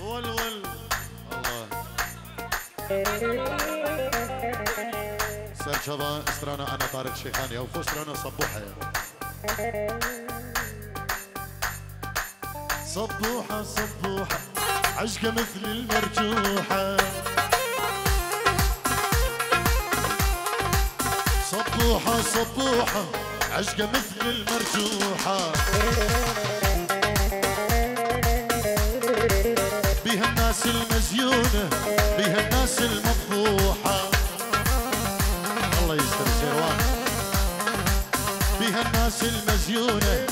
ول الله سر شبا استرانا انا طارق شيخاني او فسترانا صبوحه صبوحه صبوحه عشقه مثل المرجوحه صبوحه صبوحه عشقه مثل المرجوحه بيها الناس المزيونه بيها الناس المفضوحه الله يستر سيروان بيها الناس المزيونه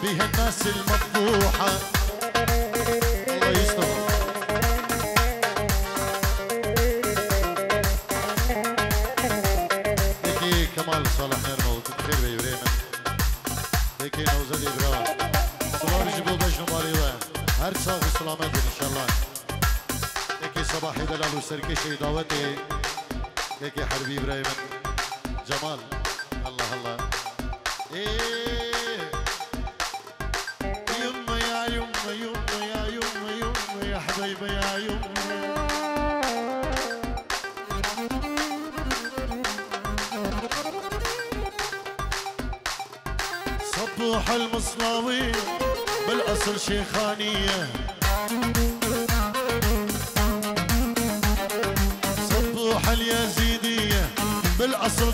بيها الناس المفضوحه الله يستر لكي كمال صالح نرمو بخير بيورينا لكي نوزل إبراهيم صباح جبو بجنو ماريوه هر صاغ سلامات إن شاء الله لكي صباحي دلال وسركشي دعوتي لكي حربي إبراهيم جمال الله الله إيه يما يا يما يما يا يما يما يا حبيبي يا يما صبوح المصلاوي بالأصل شيخانية صبوح اليزيدية بالأصل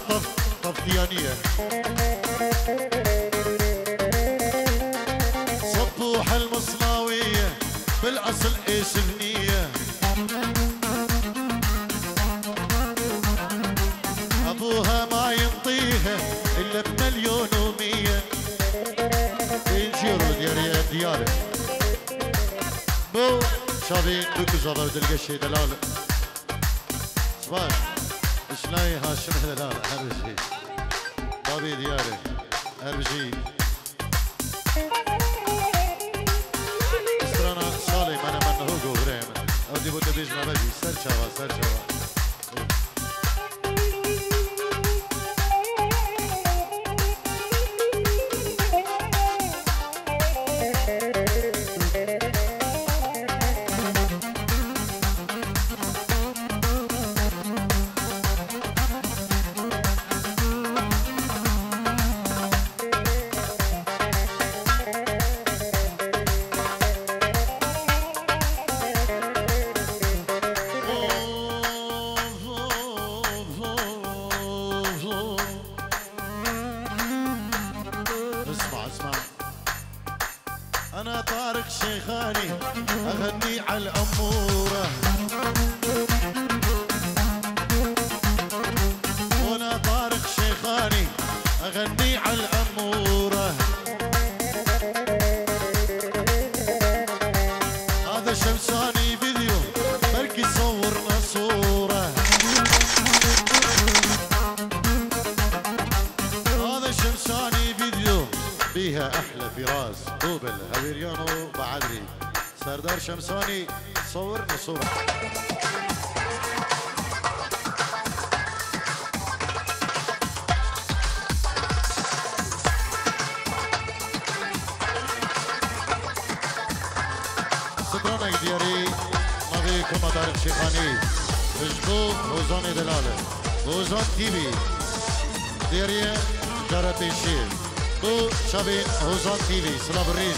طفيانية صبوح المصلاوية بالأصل إيسبنية أبوها ما ينطيها إلا بمليون ومية ينشيروا دياري بو شابين دوكو زبر دلقشي دلالة صباح شلاي هاشم دلالة هربشي بابي دياري هربشي استرانا صالي مانا منهو قوهرين اودي بودا بيج ما بجي سر شوا أنا طارق شيخاني أغني على الأمورة وأنا طارق شيخاني أغني على الأمورة هذا شمساني فيديو بركي صورنا صورة هذا شمساني فيديو بيها أحلى فراس دوبل هافيريانو بعدري سردار شمساني صورنا صورة سترانك دياري مغيكم طارق شيخاني اجبو هوزاني دلالة هوزان تيبي دياري جارة الشيخ بو شابين هوزان تيفي سلام الريز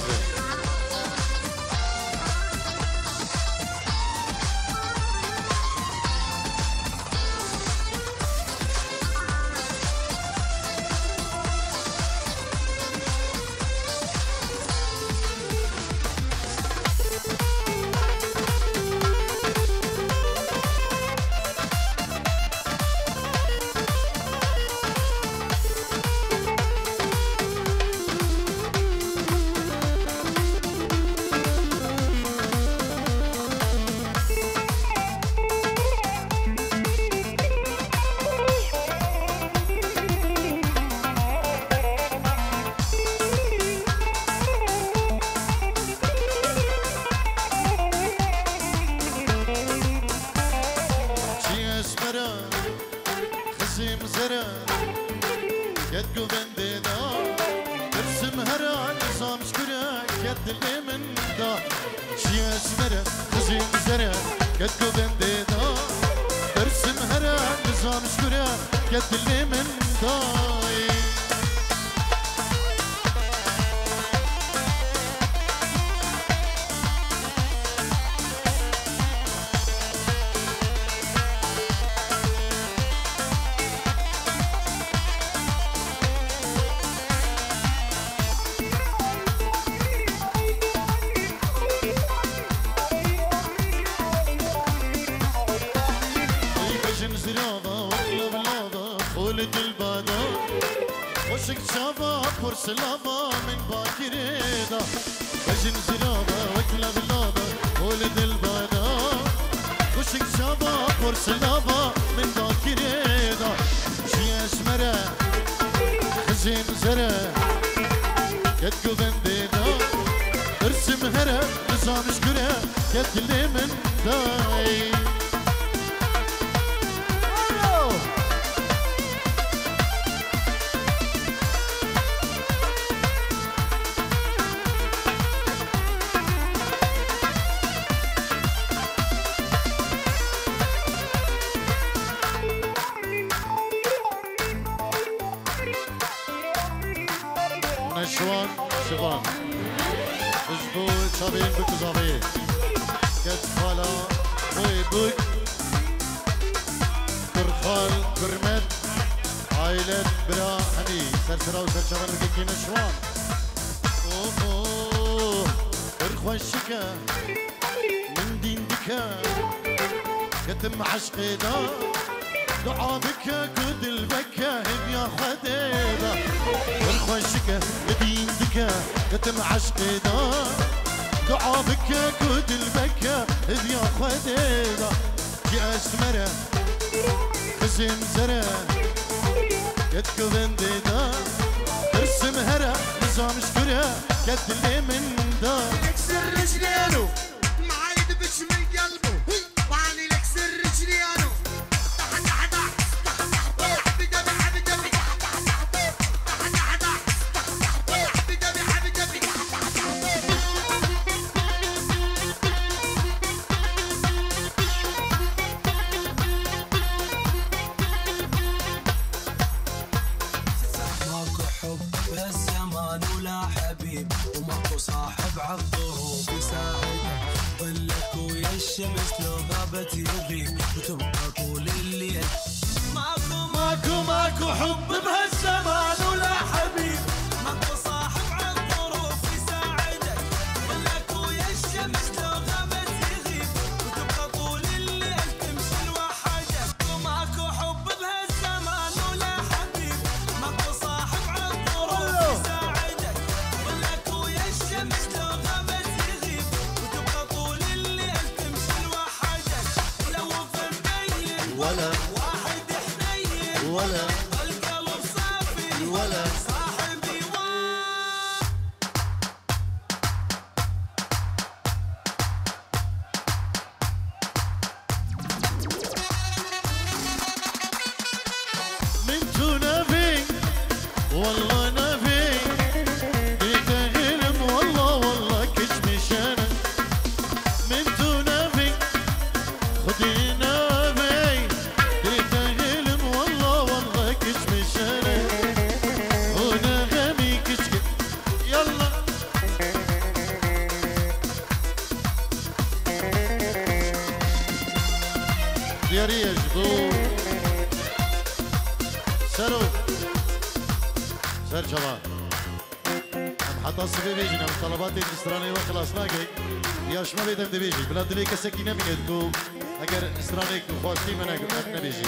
يدقو بنديدا ترسم هران نظام شكرا يد اللي من دا شي اسمره خزين زرع كتكو بنديدا ترسم هرا نظام شكرا كت اللي من داي سلافا من باكريدا بجن زلابا وكلا بلابا ولد البادا وشك شابا سلافا من باكريدا شي اسمرا خزين زرا كتكو بنديدا ارسم هرا نظام شكرا كتلي من داي شوان شوان اسبوع شابين بكزابي كت خالا بوي بوي كرخال كرمت عائلة برا هني سرسرا وسرشبر بكينا شوان اوه ارخوان شكا من دين دكا كتم عشقي دا دعا بكا كود البكا هم يا خديدا والخوشكا مدين دكا كتم عشقي دا دعا بكا كود البكا هم يا خديدا يا اسمرا خزين زرا كتكو بنديدا ارسم هرا نظام شكرا كت اللي من دا يكسر رجلينو معاي دبش من قلبه وعني يكسر رجلينو الشمس لو غابت يغيب وتبقى طول الليل ماكو حب بهالزمان ولا حبيب ماكو صاحب عالظروف يساعدك ولك ويا الشمس لو غابت يغيب وتبقى طول الليل تمشي لوحدك ماكو حب بهالزمان ولا حبيب ماكو صاحب عالظروف يساعدك ولك ويا الشمس لو غابت يغيب وتبقى طول الليل ولا واحد حنين ولا القلب صافي ولا صاحبي من تنافي والله نافي بتهلم والله كشمش انا من تنافي خدينا ديارية جدود سرو سر شباب حتى الصبي بيجينا من طلبات الاستراني وخلاص ناقي يا شما بيدم دي بيجي بلا دلي كسكي نمي يدكو اگر استراني خواشتي منا نبيجي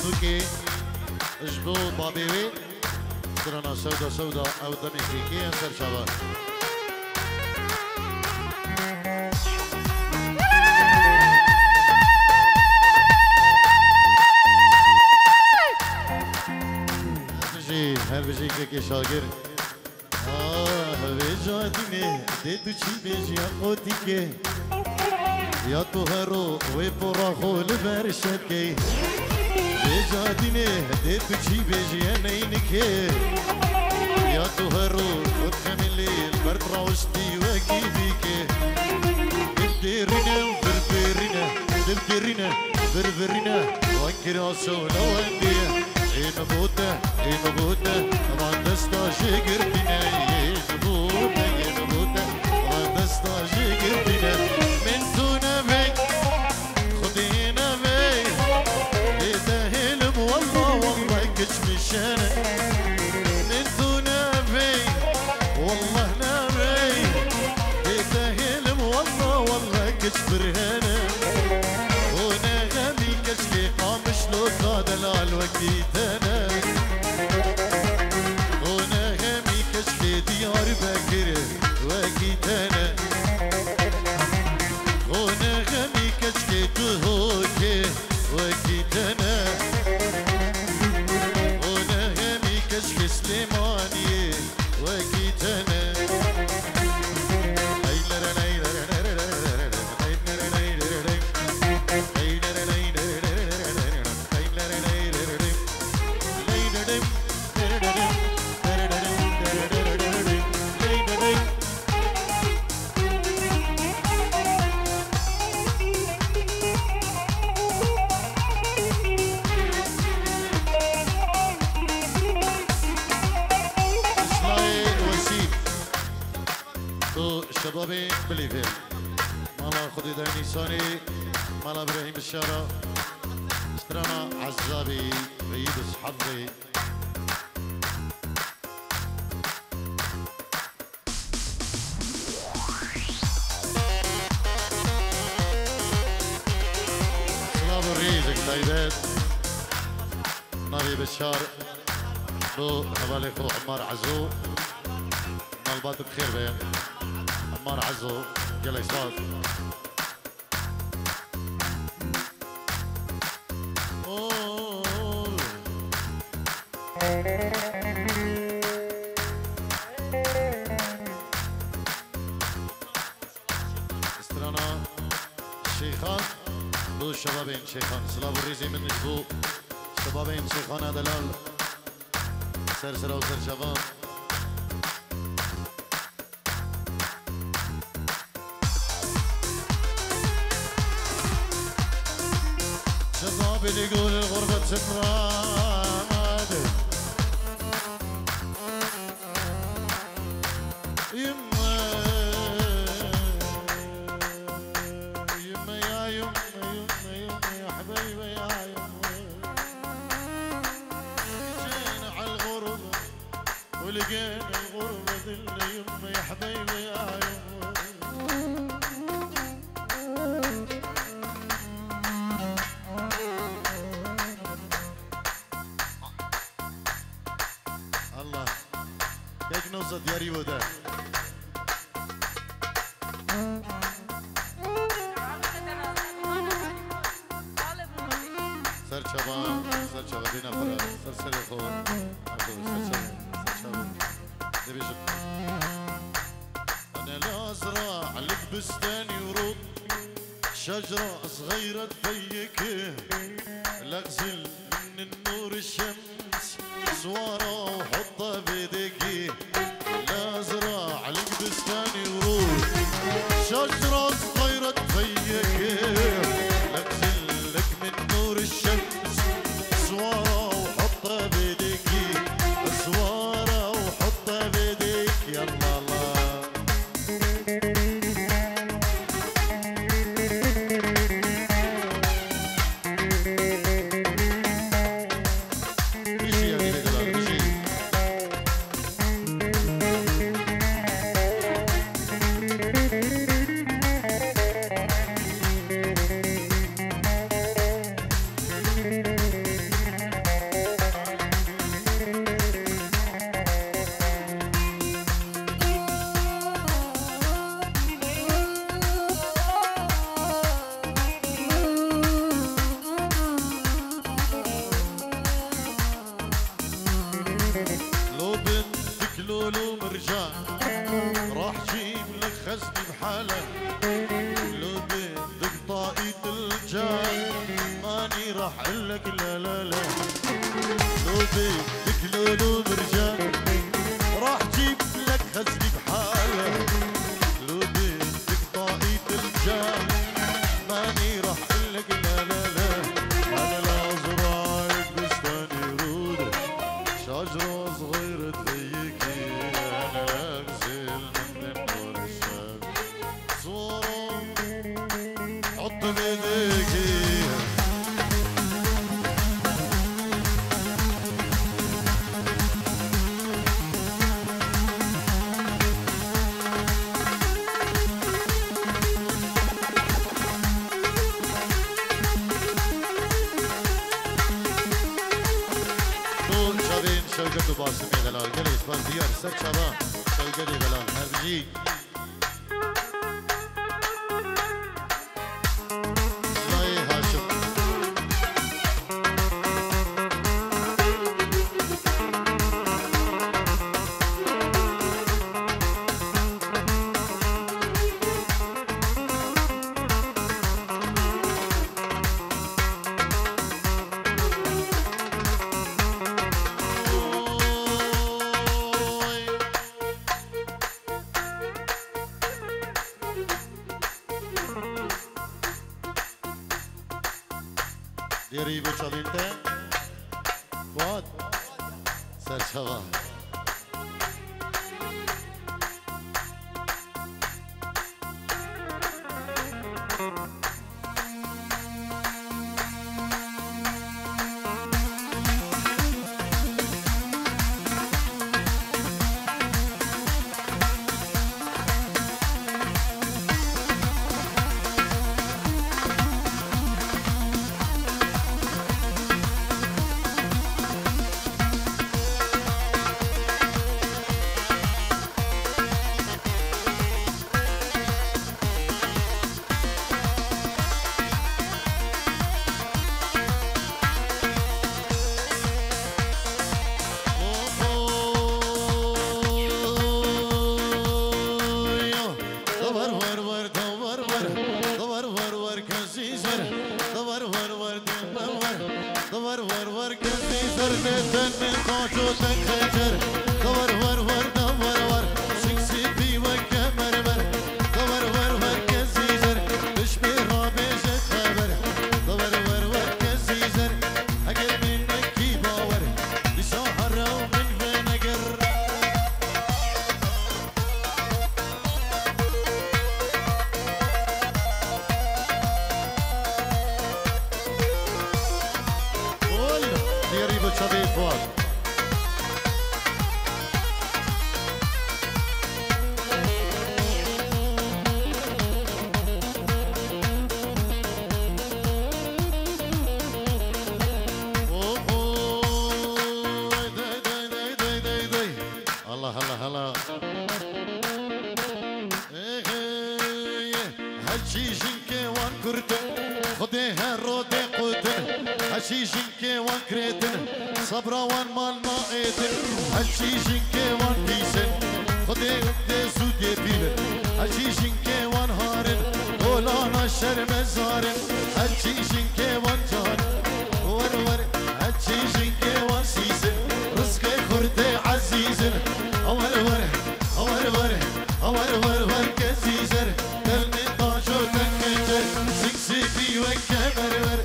دوكي اجبو بابيوي سرنا سودا او دمي فيكي انسر شباب هر بجی که شاگر بجادینه دیدو چی بجی اقوتی که یا تو هرو وی پورا خول برشد که بجادینه دیدو چی بجی نینی که یا تو هرو خود خمیلی برد راوشتی و کیبی که دبدرینه و بربرینه دبدرینه بربرینه وانکر آسو لواندیه این بوده ما دستا شگردینه این بوده ما دستا شگردینه من تو نبی خودی نبی دیده هلم والله کچ میشنه من تو نبی والله نبی دیده هلم والله کچ برهنه هونه غمی کچ که قامش لو دلال وقتنا هنا همي كشف ديار بكر وقتنا هنا همي كشف تهوك وقتنا هنا همي كشف سليماني وقتنا شبابي بليفيل مالا خدي داني سوني مالا ابراهيم الشارع اشترانا عزابي بعيد صحبي سلام الريزك طيبات نبي بشار بو حوالي خو عمار عزو مالبات بخير بيه عمار عزو يلا يصاد استرانا شيخان بو شبابين شيخان سلام الريزي من جبو شبابين شيخان دلال سرسرة وسر شباب شباب اللي يقول الغربة سمراد يما يا يا حبيبي يا يما جينا على الغربة ولقينا الغربة ذل يما يا حبيبي يا يما الله كيف نوصل دياري وده سر شباب بينا فرا سر اخو سر انا لا ازرع لك بستاني ورود شجرة صغيرة تفيك لاغسل من النور الشمس صوارة وحطها بيديكي لا ازرع لك بستاني ورود شجرة صغيرة تفيك لاغسل لك من نور الشمس صوارة وحطها بيديكي صوارة وحطها بيديك يلا الله بحاله لو بدك طاقية الجاي ماني راح اقلك لا لا لا لو بدك لولو برجال راح جيب لك خزني بحاله لو بدك طاقية الجاي ماني راح اقلك لا لا لا انا لا ازرعك بستاني رودة شجرة صغيرة تفيكي انا لا اغزل من النور الشاب صورة حط بايديكي شوقت وباسمي غلال قلي اسبان ديار سك شباب شوقتي غلال هرجي لاي هاشم ديري بشالينتا فؤاد سرشوا صبرا وان مال ما ايدن هالشيشن كيوان بيسن خدي ابدي سودي بيلن هالشيشن كيوان هارن ولانا شرم زارن هالشيشن كيوان جان ور هالشيشن كيوان سيسن رزقي خردي عزيزن ور كزيزر تلني طاشو تنكجر سكسي بي وكبر ور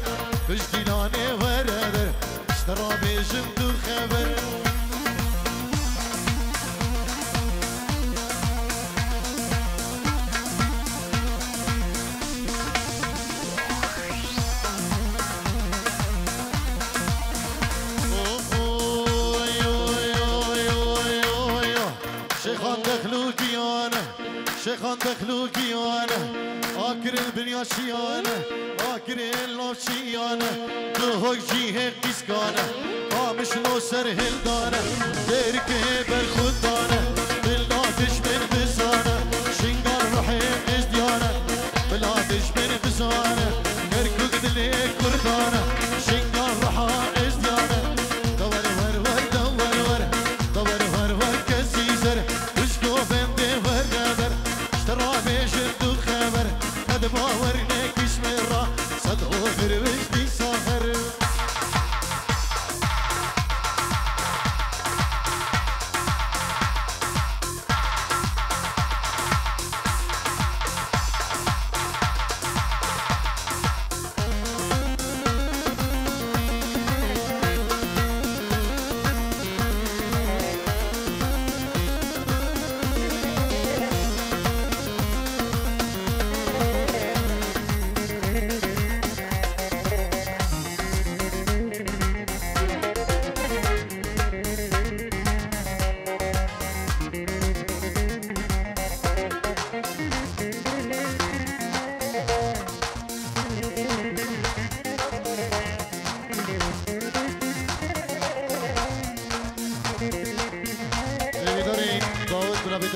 بجدلاني ورادر اشترى بيجم دو خبر شيخان دخلوكي انا اكر البنيا شيانا اكر اللوف شيانا دهوك جيه قسكانا قامش لو سر هلدانا ديرك بالخدانا بلادش من بزانا شنقار روحي ازديانا بلادش من بزانا كركوك دلي كردانا شنقار روحي ازديانا دور ور كزيزر وشكو بندي ورادر ترى بيش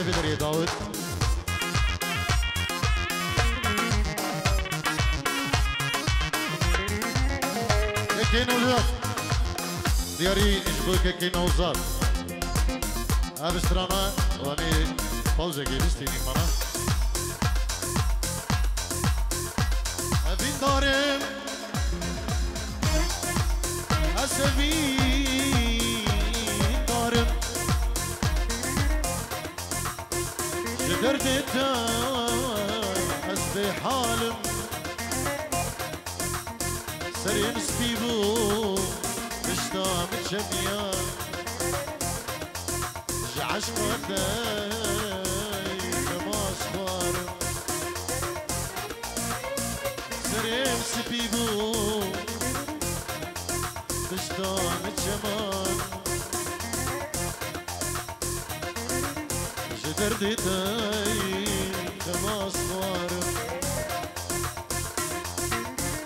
بدري داود كينو زاد دياري إشبوك كينو زاد أبسترانا واني باوزة جيبستيني مانا أبين دارم أسبين دارم جدردت أسبي حالم سريم سبيبو مشتام الجميان جعش قداي نماس فارم سريم سبيبو مشتام الجمال جدردي داي نماس فارم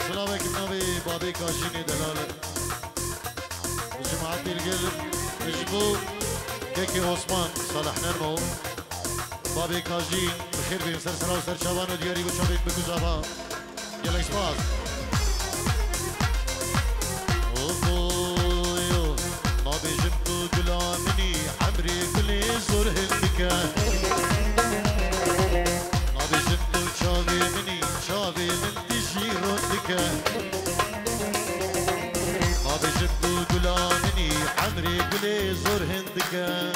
سلامك النبي بابي كاشيني دلالة جماعتي القلب اجبو كيكي عثمان صالح نرمو بابي كاجين بخير بين سرسرة وسر شابان ودياري وشابين بكوزابا يلا اسماس اوفويو نابي جبتو قلامني عمري كل زور هندكا نابي جبتو شابي مني شابي من تجي رندكا نابي جبتو قلامني عمري كل زور هندكا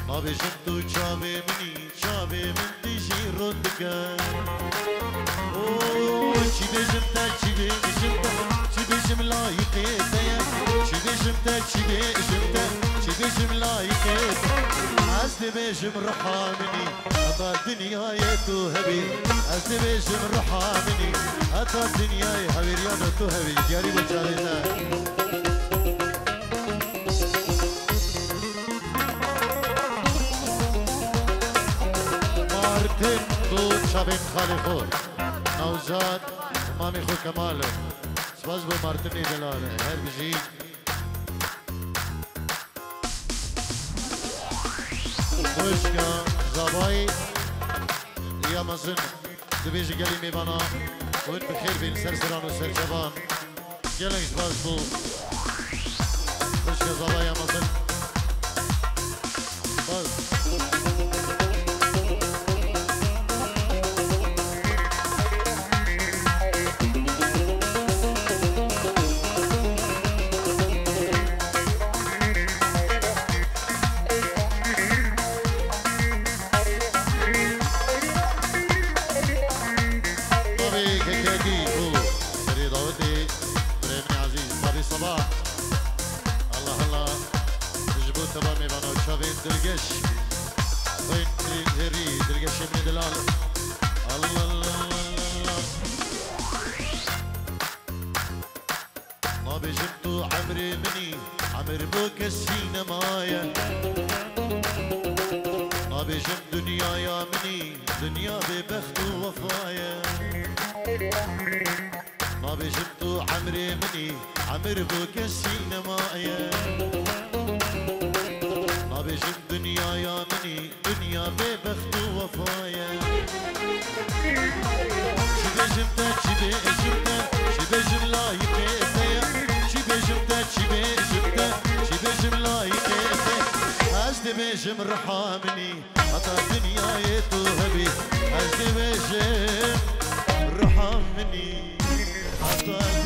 نابي جبتو شابي مني شابي من تجي رندكا شي بجمتا شي بجمتا شي بجملايقي تيا شي بجمتا شي بجمتا شي بجملايقي عزدي بجم رحامني أطا الدنيا يتو هبي عزدي بجم رحامني أطا الدنيا يهبي رياضة تو هبي دياري بجالينا مارتن دو شابين خالفور نوزاد مامي خو كمال سباز بو مارتني دلالة هر بجي خوشكا زباي يا مزن دبيجي قالي ميبانا وين بخير بين سرسران وسرجبان قالك سباز بو خوشكا زباي يا مزن بس دلقش وين هري دلقش من دلال الله الله الله ما بجبتو عمري مني عمر بوك السينة مايا ما بجب دنيا يا مني دنيا ببخت ووفايا ما بجبتو عمري مني عمر بوك السينة مايا بجم دنيا يا مني دنيا ببخت ووفايا شي بجمتك شي بجمتك شي بجم لايقي فيا شي بجمتك شي بجمتك شي بجم لايقي فيا أزدي بجم رحامني عطا الدنيا يتوهبي أزدي بجم رحامني عطا